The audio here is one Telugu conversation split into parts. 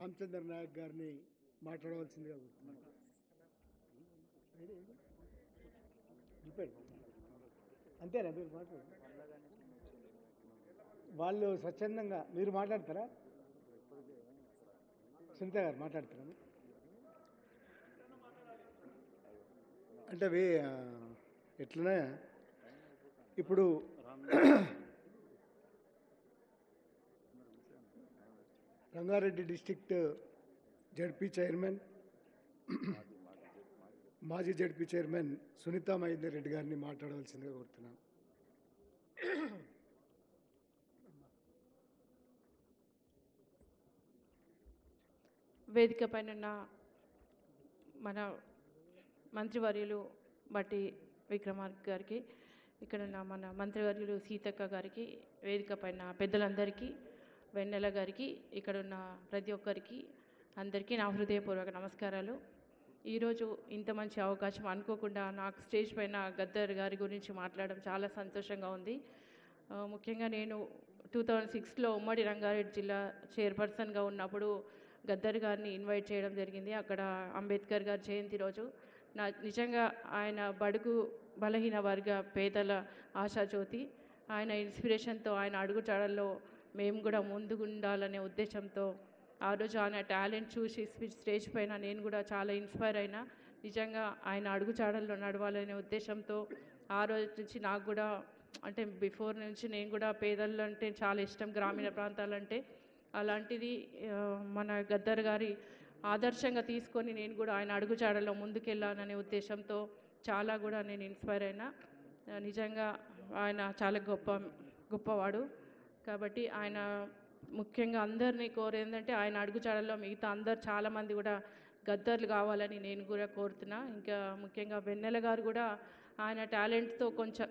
రామచంద్ర నాయక్ గారిని మాట్లాడవలసిందిగా కోరుతున్నాను. అంతేనా మీరు మాట్లాడు, వాళ్ళు స్వచ్ఛందంగా మీరు మాట్లాడతారా? సునీత గారు మాట్లాడతారా? అంటే అవి ఎట్లనే ఇప్పుడు రంగారెడ్డి డిస్ట్రిక్ట్ జడ్పీ చైర్మన్, మాజీ జడ్పీ చైర్మన్ సునీత మహేందర్ రెడ్డి గారిని మాట్లాడవలసిందిగా కోరుతున్నాను. వేదిక పైన మన మంత్రివర్యులు బట్టి విక్రమార్క గారికి, ఇక్కడున్న మన మంత్రివర్యులు సీతక్క గారికి, వేదిక పైన పెద్దలందరికీ, వెన్నెల గారికి, ఇక్కడున్న ప్రతి ఒక్కరికి అందరికీ నా హృదయపూర్వక నమస్కారాలు. ఈరోజు ఇంత మంచి అవకాశం అనుకోకుండా నాకు స్టేజ్ పైన గద్దర్ గారి గురించి మాట్లాడడం చాలా సంతోషంగా ఉంది. ముఖ్యంగా నేను 2006లో ఉమ్మడి రంగారెడ్డి జిల్లా చైర్పర్సన్గా ఉన్నప్పుడు గద్దర్ గారిని ఇన్వైట్ చేయడం జరిగింది. అక్కడ అంబేద్కర్ గారి జయంతి రోజు నిజంగా ఆయన బడుగు బలహీన వర్గ పేదల ఆశాజ్యోతి. ఆయన ఇన్స్పిరేషన్తో, ఆయన అడుగుజాడల్లో మేము కూడా ముందుగుండాలనే ఉద్దేశంతో ఆ రోజు ఆయన టాలెంట్ చూసి స్టేజ్ పైన నేను కూడా చాలా ఇన్స్పైర్ అయినా. నిజంగా ఆయన అడుగుజాడల్లో నడవాలనే ఉద్దేశంతో ఆ రోజు నుంచి నాకు కూడా, అంటే బిఫోర్ నుంచి నేను కూడా పేదలు అంటే చాలా ఇష్టం, గ్రామీణ ప్రాంతాలంటే. అలాంటిది మన గద్దర్ గారి ఆదర్శంగా తీసుకొని నేను కూడా ఆయన అడుగుజాడల్లో ముందుకెళ్ళాలనే ఉద్దేశంతో చాలా కూడా నేను ఇన్స్పైర్ అయినా. నిజంగా ఆయన చాలా గొప్పవాడు. కాబట్టి ఆయన ముఖ్యంగా అందరినీ కోరేందంటే ఆయన అడుగుజాడల్లో మిగతా అందరు చాలామంది కూడా గద్దర్లు కావాలని నేను కూడా కోరుతున్నా. ఇంకా ముఖ్యంగా వెన్నెల గారు కూడా ఆయన టాలెంట్తో కొంచెం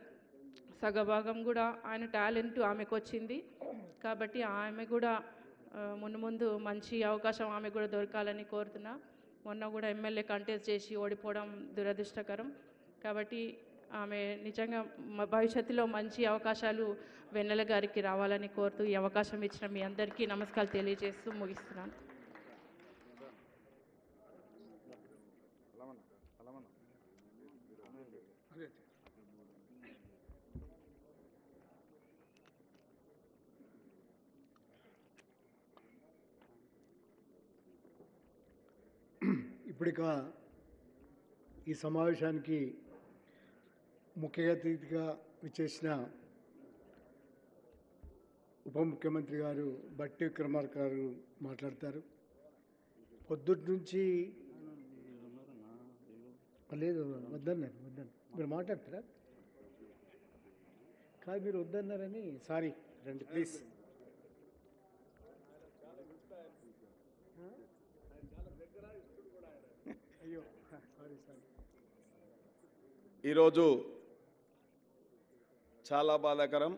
సగభాగం కూడా ఆయన టాలెంట్ ఆమెకు వచ్చింది. కాబట్టి ఆమె కూడా ముందు మంచి అవకాశం ఆమె కూడా దొరకాలని కోరుతున్నా. మొన్న కూడా ఎమ్మెల్యే కంటెస్ట్ చేసి ఓడిపోవడం దురదృష్టకరం. కాబట్టి ఆమె నిజంగా భవిష్యత్తులో మంచి అవకాశాలు వెన్నెల గారికి రావాలని కోరుతూ ఈ అవకాశం ఇచ్చిన మీ అందరికీ నమస్కారాలు తెలియజేస్తూ ముగిస్తున్నాను. ఇప్పుడిక ఈ సమావేశానికి ముఖ్య అతిథిగా విచ్చేసిన ఉప ముఖ్యమంత్రి గారు బట్టి విక్రమార్క గారు మాట్లాడతారు. పొద్దుటి నుంచి లేదు వద్దన్నారు, మీరు మాట్లాడతారా? కాదు, మీరు వద్దన్నారని. సారీ, రండి ప్లీజ్. అయ్యో సారీ. ఈరోజు చాలా బాధాకరం.